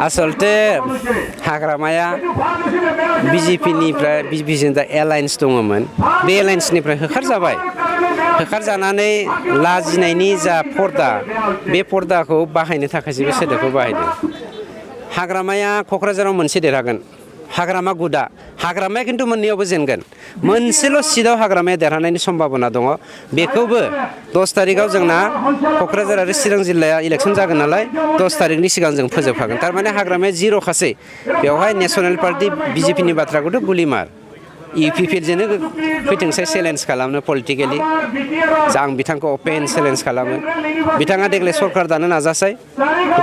आसलते हाग्रामाया बिजेपिनिफ्राय बिजेपिजों दा एलायन्स दङमोन बे एलायन्सनिफ्राय होखारजाबाय होखारजानानै लाजिनायनि जा पर्दा बे पर्दाखौ बाहायनो थाखायसो बे सोदोबखौ बाहायदों हाग्रामाया क'क्राझाराव मोनसे देरहागोन हाग्रामा गुदा हाग्रामाया खिन्थु मोननैयावबो जेनगोन मोनसेल' सिटआव हाग्रामाया देरहानायनि सम्भाबना दङ बेखौबो 10 तारिखआव जोंना क'क्राझार आरो चिरां जिल्लाया इलेक्सन जागोन नालाय 10 तारिखनि सिगां जों फोजोबखागोन थारमाने हाग्रामाया जिर' खासै बेवहाय नेशनेल पार्टी बिजेपिनि बाथ्राखौथ' गुलिमार इउपिपिएलजोंनो फैथोंसै चेलेन्ज खालामनो पलिटिकेलि आं बिथांखौ अपेन चेलेन्ज खालामो बिथाङा देग्लाय सरकार दानो नाजासै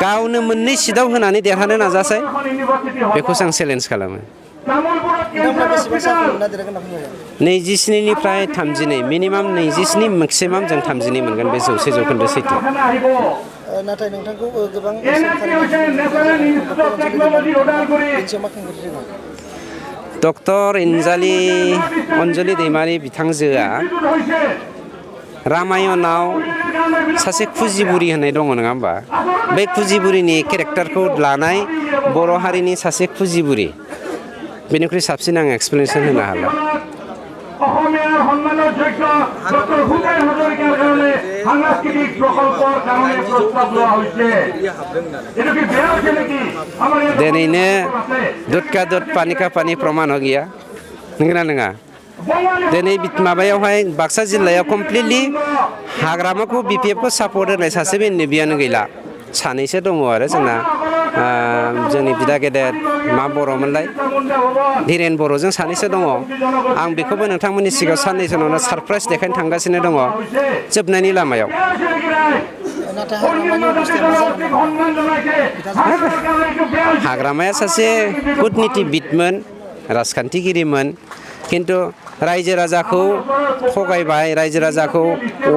गावनो मोननै सिटआव होनानै देरहानो नाजासै बेखौसो आं चेलेन्ज खालामो 27निफ्राय 32 मिनिमाम 27 मेक्सिमाम जों 32 मोनगोन बे 100% सैथो नाथाय नोंथांखौ गोबां डक्टर अनजलि दैमारि बिथांजोआ रामायणाव सासे खुजिबुरि होननाय दङ नङा होमबा बे खुजिबुरिनि केरेक्टारखौ लानाय बर' हारिनि सासे खुजिबुरि बेनिख्रुइ साबसिन आं एक्सप्लेनेसन होनो हाला অসমীয়াৰ সন্মানৰ যোগ্য ডক্টৰ ভূপেন হাজৰিকাৰ কাৰণে সাংস্কৃতিক প্ৰকল্পৰ কাৰণে প্ৰস্তাৱ লোৱা হৈছে এইটো কি বেয়া হৈছে নেকি আমাৰ दिनैनो दुध का दुध पानी का पानी प्रमाण हो गया नंगौना नङा दिनै माबायावहाय बाक्सा जिल्लायाव कमप्लिटलि हाग्रामाखौ बिपिएफखौ सापर्ट होनाय सासे बियानो गैला सानैसो दङ आरो जोंना जोंनि बिदा गेदेर मा बर'मोनलाय धीरेन बर'जों सानैसो दङ आं बेखौबो नोंथांमोननि सिगाङाव साननैसो उनावनो सारप्राइज देखायनो थांगासिनो दङ जोबनायनि लामायाव हाग्रामाया सासे कुटनीतिबिदमोन राजखान्थिगिरिमोन खिन्थु रायजो राजाखौ थगायबाय रायजो राजाखौ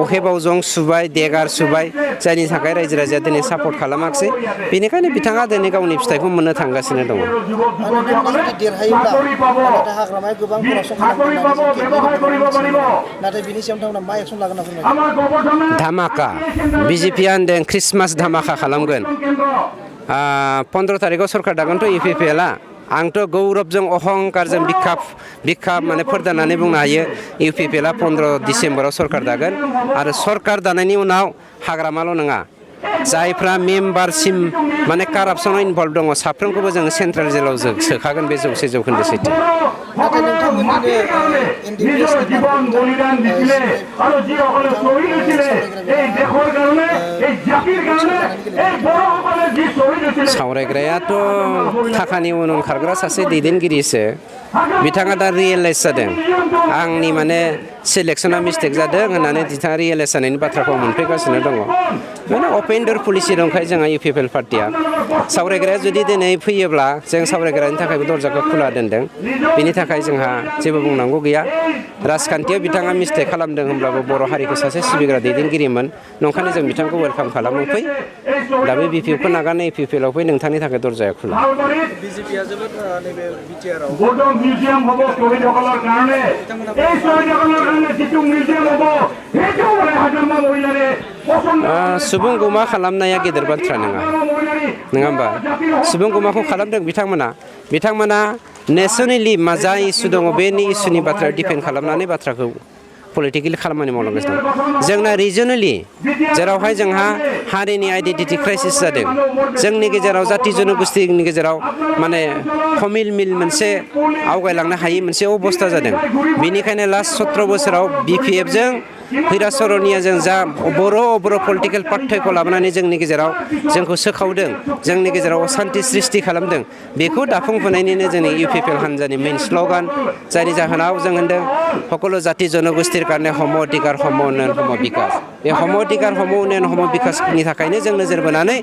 अहेबावजों सुबाय देगार सुबाय जायनि थाखाय रायजो राजाया दिनै सापर्ट खालामाखिसै बेनिखायनो बिथाङा दिनै गावनि फिथाइखौ मोननो थांगासिनो दङ धामाका बिजेपिया होनदों ख्रिस्टमास धामाका खालामगोन 15 तारिखआव सरकार दागोनथ' इउपिपिएलआ आंथ' गौरबजों अहंकारजों बिखा माने फोरदाननानै बुंनो हायो इउपिपिएलआ 15 डिसेम्बराव सरकार दागोन आरो सरकार दानायनि उनाव हाग्रामाल' नङा जायफ्रा मेम्बारसिम माने कारापसनाव इनभल्भ दङ साफ्रोमखौबो जोङो सेन्ट्रेल जेलाव सोखागोन बे 100% सैथो सावरायग्रायाथ' थाखानि उन खारग्रा सासे दैदेनगिरिसो बिथाङा दा रियेलाइज जादों आंनि माने सिलेक्सना मिस्टेक जादों होननानै बिथाङा रियेलाइज जानायनि बाथ्राखौ मोनफैगासिनो दङ माने अपेन डोर पलिसि दंखायो जोंहा इउपिपिएल पार्टिया सावरायग्राया जुदि दिनै फैयोब्ला जों सावरायग्रानि थाखायबो दरजाखौ खुला दोनदों बेनि थाखाय जोंहा जेबो बुंनांगौ गैया राजखान्थियाव बिथाङा मिस्टेक खालामदों होनब्लाबो बर' हारिखौ सासे सिबिग्रा दैदेनगिरिमोन नंखायनो जों बिथांखौ वेलकाम खालामो फै दा बे बिपिएफखौ नागारनाय इउपिपिएलआव फै नोंथांनि थाखाय दरजाया खुला बिजेपिया जोबोद नैबे बिटिआरआव মিউজিয়াম হ'ব শহীদসকলৰ কাৰণে এই শহীদসকলৰ কাৰণে যিটো মিউজিয়াম হ'ব সেইটো মানে হাজৰমা মহিলাৰে सुबुं गुमा खालामनाया गेदेर बाथ्रा नङा होमबा सुबुं गुमाखौ खालामदों बिथांमोना नेसनेलि मा जा इसु दङ बे इसुनि बाथ्रायाव डिपेन्ड खालामनानै बाथ्राखौ पलिटिकेलि खामानि मावलांगासिनो दं जोंना रिजनेलि जेरावहाय जोंहा हारिनि आइडेन्टिटि क्राइसिस जादों जोंनि गेजेराव जाति जनगोष्ठीनि गेजेराव माने खमिल मिल मोनसे आवगायलांनो हायै मोनसे अबस्था जादों बेनिखायनो लास्ट 17 बोसोराव बिपिएफजों फैरासरनियाजों जा बर' पलिटिकेल पार्थयखौ लाबोनानै जोंनि गेजेराव जोंखौ सोखावदों जोंनि गेजेराव असान्ति सृष्टि खालामदों बेखौ दाफुंहोनायनिनो जोंनि UPPL हान्जानि मेइन स्ल'गान जायनि जाहोनाव जों होनदों সকলো জাতি জনগোষ্ঠীৰ কাৰণে সম অধিকাৰ সম উন্নয়ন সম বিকাশ बे सम अधिकार सम उन्नयन सम बिकासनि थाखायनो जों नोजोर बोनानै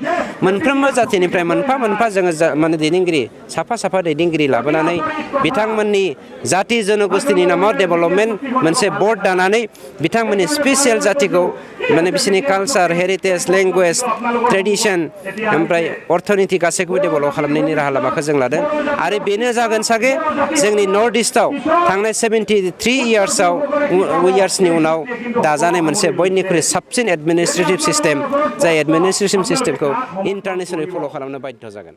मोनफ्रोमबो जातिनिफ्राय मोनफा मोनफा जोङो माने दैदेनगिरि साफा दैदेनगिरि लाबोनानै बिथांमोननि जाति जनगोष्ठीनि नामाव डेभेलपमेन्ट मोनसे बर्ड दानानै बिथांमोननि स्पेसियेल जातिखौ माने बिसोरनि कालचार हेरिटेज लेंगुवेज ट्रेडिशन ओमफ्राय अर्थनीति गासैखौबो डेभेलप खालामनायनि राहा लामाखौ जों लादों आरो बेनो जागोन सागे जोंनि नर्थ इस्टआव थांनाय 73 इयार्सनि उनाव दाजानाय मोनसे बयनिख्रुइ साबसिन एडमिनिस्ट्रेटिभ सिस्टेम जाय एडमिनिस्ट्रेटिभ सिस्टेमखौ इन्टारनेशनेल फल' खालामनो बाध्य जागोन